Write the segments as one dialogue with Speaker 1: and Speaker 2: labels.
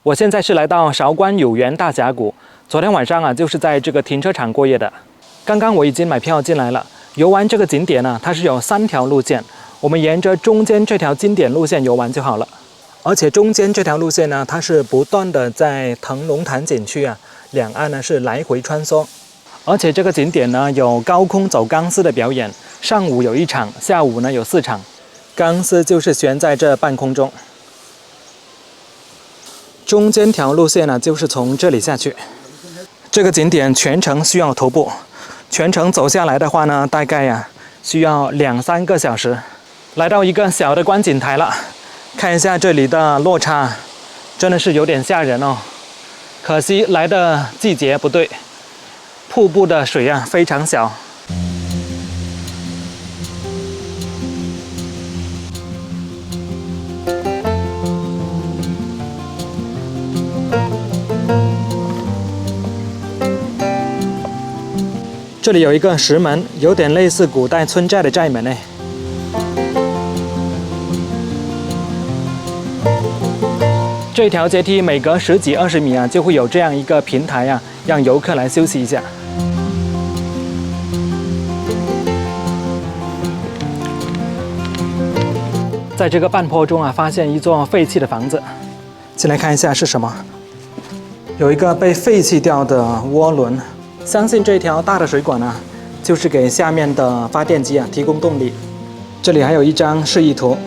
Speaker 1: 我现在是来到韶关有缘大峡谷，昨天晚上就是在这个停车场过夜的。刚刚我已经买票进来了。游玩这个景点它是有3条路线，我们沿着中间这条经典路线游玩就好了。而且中间这条路线它是不断的在腾龙潭景区两岸是来回穿梭。而且这个景点有高空走钢丝的表演，上午有1场，下午有4场。钢丝就是悬在这半空中。中间条路线就是从这里下去。这个景点全程需要徒步，全程走下来的话大概需要2-3个小时。来到一个小的观景台了，看一下这里的落差，真的是有点吓人哦。可惜来的季节不对，瀑布的水非常小。这里有一个石门，有点类似古代村寨的寨门呢。这条阶梯每隔10几20米就会有这样一个平台让游客来休息一下。在这个半坡中发现一座废弃的房子，进来看一下是什么。有一个被废弃掉的涡轮。相信这条大的水管就是给下面的发电机提供动力。这里还有一张示意图。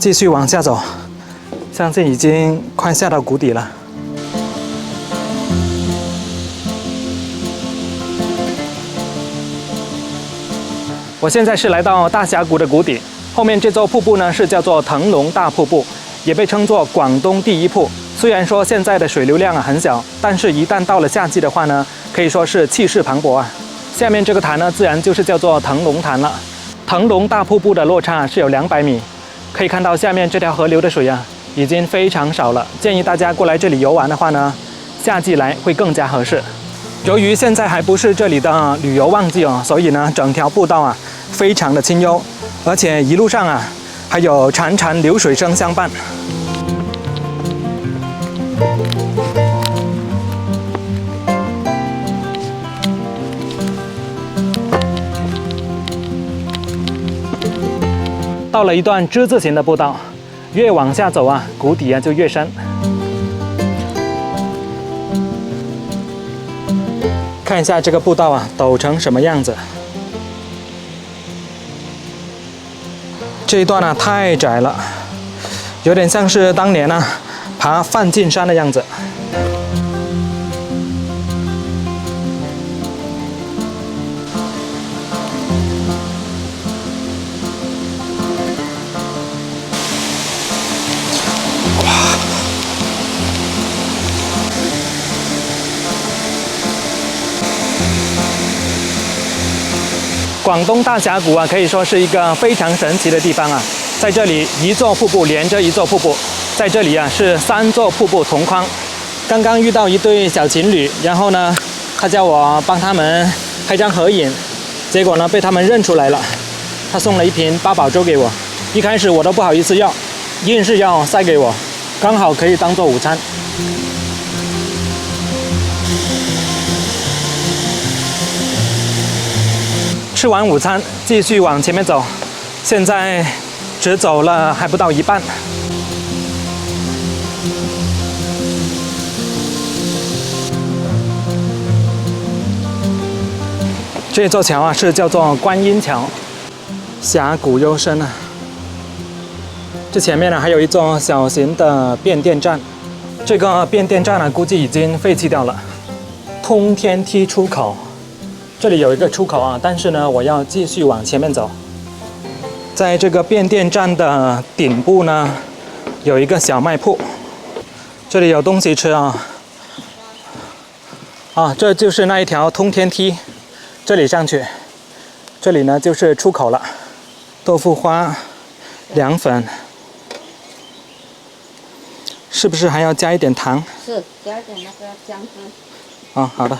Speaker 1: 继续往下走，相信已经快下到谷底了。我现在是来到大峡谷的谷底，后面这座瀑布是叫做腾龙大瀑布，也被称作广东第一瀑。虽然说现在的水流量很小，但是一旦到了夏季的话可以说是气势磅礴下面这个潭自然就是叫做腾龙潭了。腾龙大瀑布的落差是有200米，可以看到下面这条河流的水已经非常少了。建议大家过来这里游玩的话夏季来会更加合适。由于现在还不是这里的旅游旺季所以整条步道非常的清幽，而且一路上还有潺潺流水声相伴。到了一段之字形的步道，越往下走谷底就越深。看一下这个步道陡成什么样子。这一段太窄了，有点像是当年爬梵净山的样子。广东大峡谷可以说是一个非常神奇的地方在这里一座瀑布连着一座瀑布，在这里是3座瀑布同框。刚刚遇到一对小情侣，然后他叫我帮他们拍张合影，结果被他们认出来了。他送了一瓶八宝粥给我，一开始我都不好意思要，硬是要塞给我，刚好可以当做午餐。吃完午餐，继续往前面走。现在只走了还不到一半。这座桥是叫做观音桥，峡谷幽深这前面还有一座小型的变电站，这个变电站估计已经废弃掉了。通天梯出口。这里有一个出口但是我要继续往前面走。在这个变电站的顶部有一个小卖铺，这里有东西吃这就是那一条通天梯，这里上去，这里就是出口了。豆腐花、凉粉，是不是还要加一点糖？
Speaker 2: 是，加一点那个姜汁。
Speaker 1: 好的。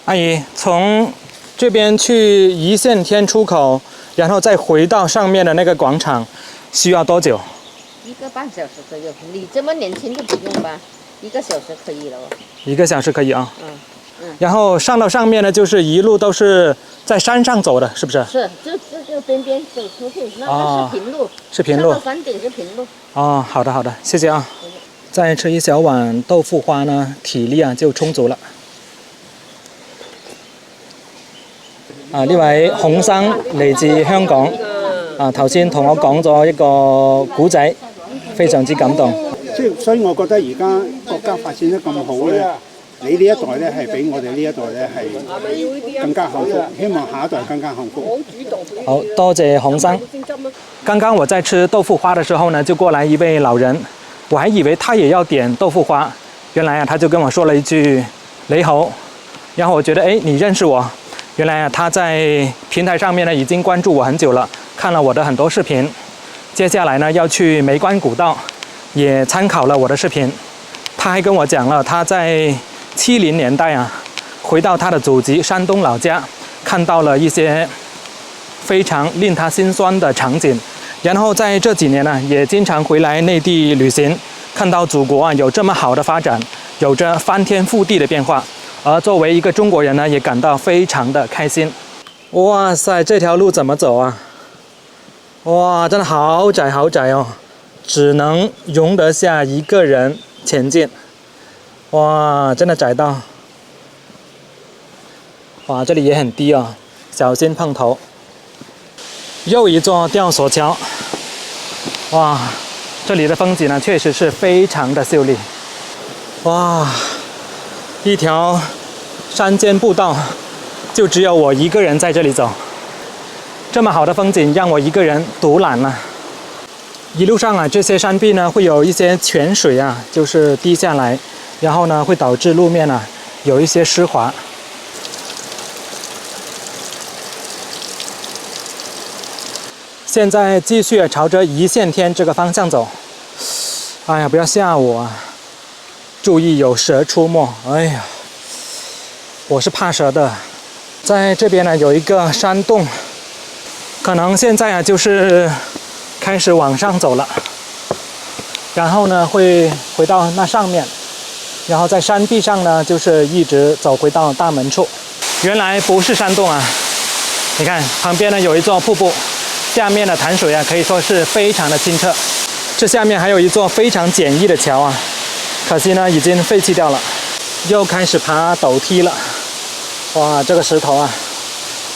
Speaker 1: 阿姨，从这边去一线天出口，然后再回到上面的那个广场，需要多久
Speaker 2: ？1个半小时左右。你这么年轻就不用吧，1个小时可以了哦。
Speaker 1: ？1个小时可以啊。
Speaker 2: 嗯。
Speaker 1: 然后上到上面呢，就是一路都是在山上走的，是不是？
Speaker 2: 是，就边边走出去，那是平路。
Speaker 1: 是平路。
Speaker 2: 上到山顶是平路。
Speaker 1: 哦，好的好的，谢谢啊。再吃一小碗豆腐花呢，體力啊就充足啦。呢位孔生嚟自香港，頭先同我講咗一個古仔，非常之感動。
Speaker 3: 所以我覺得而家國家發展得咁好咧，你呢一代咧係比我哋呢一代咧係更加幸福，希望下一代更加幸福。
Speaker 1: 好多謝孔生。剛剛我在吃豆腐花的時候呢，就過來一位老人，我還以為他也要點豆腐花，原來啊他就跟我說了一句你好，然後我覺得你認識我。原來啊，他在平台上面呢已經關注我很久了，看了我的很多視頻。接下來呢要去梅關古道，也參考了我的視頻。他還跟我講了他在70年代啊，回到他的祖籍山東老家，看到了一些非常令他心酸的場景。然後在這幾年呢，也經常回來內地旅行，看到祖國啊有這麼好的發展，有着翻天覆地的變化。而作為一個中國人呢，也感到非常的開心。哇塞，這條路怎麼走啊？哇，真的好窄好窄哦，只能容得下一個人前進。哇，真的窄到。哇，這裡也很低哦，小心碰頭。又一座吊索橋。哇，這裡的風景呢，確實是非常的秀麗。哇。一條山間步道，就只有我一個人在這裡走。這麼好的風景，讓我一個人獨攬了。一路上啊，這些山壁呢，會有一些泉水啊，就是滴下來，然後呢，會導致路面啊有一些濕滑。現在繼續朝着一線天這個方向走。哎呀，不要嚇我啊！注意有蛇出沒，哎呀，我是怕蛇的。在這邊呢有一個山洞，可能現在啊就是開始往上走了，然後呢會回到那上面，然後在山壁上呢就是一直走回到大門處。原來不是山洞啊，你看旁邊呢有一座瀑布，下面的潭水啊可以說是非常的清澈。這下面還有一座非常簡易的橋啊。可惜呢，已經廢棄掉了，又開始爬陡梯了。哇，這個石頭啊，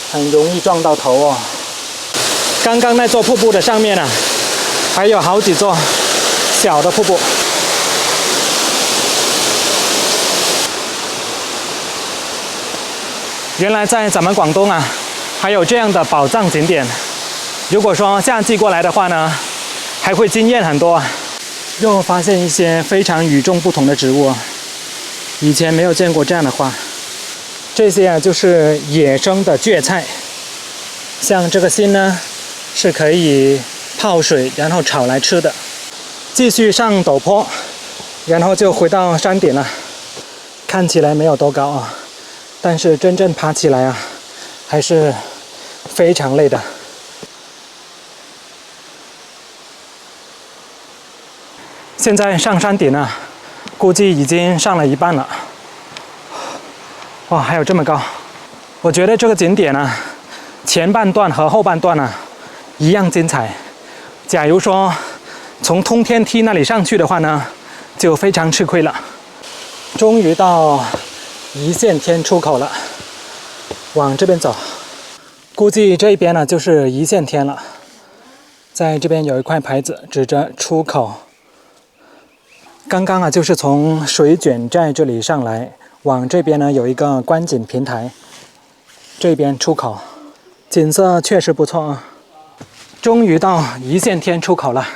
Speaker 1: 很容易撞到頭哦。剛剛那座瀑布的上面啊，還有好幾座小的瀑布。原來在咱們廣東啊，還有這樣的寶藏景點。如果說夏季過來的話呢，還會驚豔很多。又發現一些非常與眾不同的植物，以前沒有見過這樣的花。這些啊就是野生的蕨菜，像這個心呢是可以泡水然後炒來吃的。繼續上陡坡，然後就回到山頂了。看起來沒有多高啊，但是真正爬起來啊還是非常累的。現在上山頂呢，估計已經上了一半了。哇，還有這麼高！我覺得這個景點呢，前半段和後半段呢，一樣精彩。假如說從通天梯那裡上去的話呢，就非常吃虧了。終於到一線天出口了，往這邊走。估計這邊呢就是一線天了。在這邊有一塊牌子指着出口。剛剛啊，就是從水卷寨這裡上來，往這邊呢有一個觀景平台，這邊出口，景色確實不錯啊。終於到一線天出口了，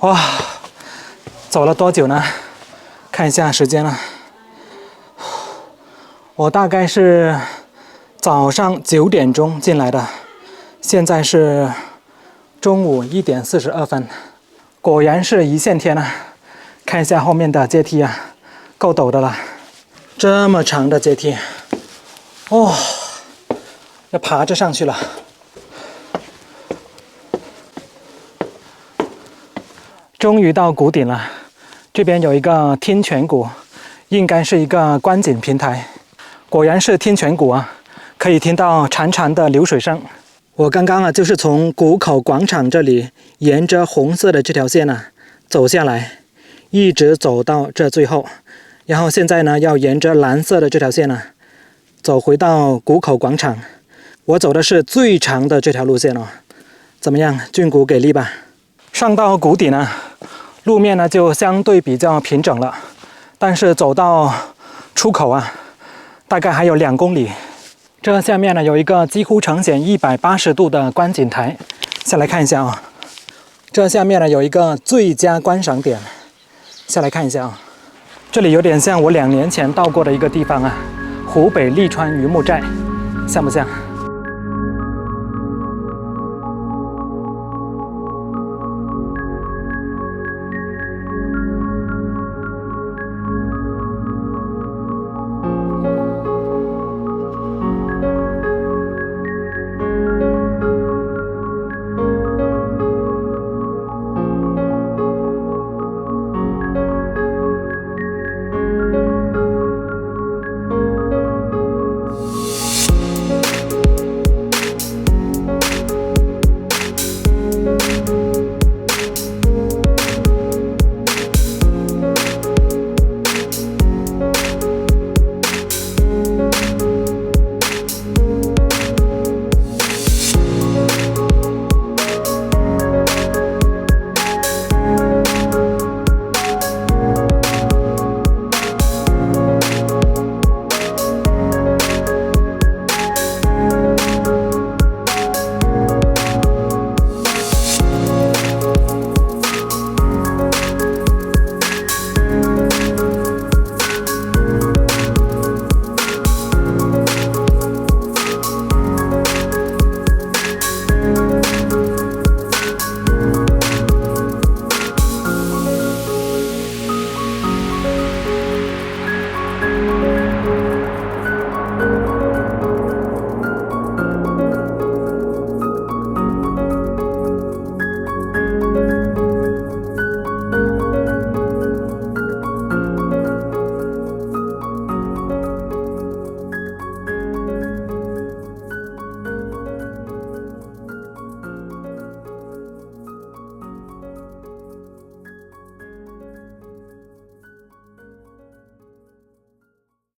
Speaker 1: 哇，走了多久呢？看一下時間了，我大概是早上9點鐘進來的，現在是中午1點42分，果然是一線天啊。看一下後面的階梯啊，夠陡的了，這麼長的階梯，哦，要爬着上去了。终于到谷顶了，这边有一个天泉谷，应该是一个观景平台。果然是天泉谷啊，可以听到潺潺的流水声。我刚刚就是从谷口广场这里沿着红色的这条线走下来，一直走到这最后，然后现在呢要沿着蓝色的这条线走回到谷口广场。我走的是最长的这条路线怎么样？峻谷给力吧？上到谷底呢，路面呢就相对比较平整了，但是走到出口大概还有2公里。这下面呢有一个几乎呈现180度的观景台，下来看一下这下面呢有一个最佳观赏点，下来看一下这里有点像我2年前到过的一个地方湖北利川榆木寨，像不像？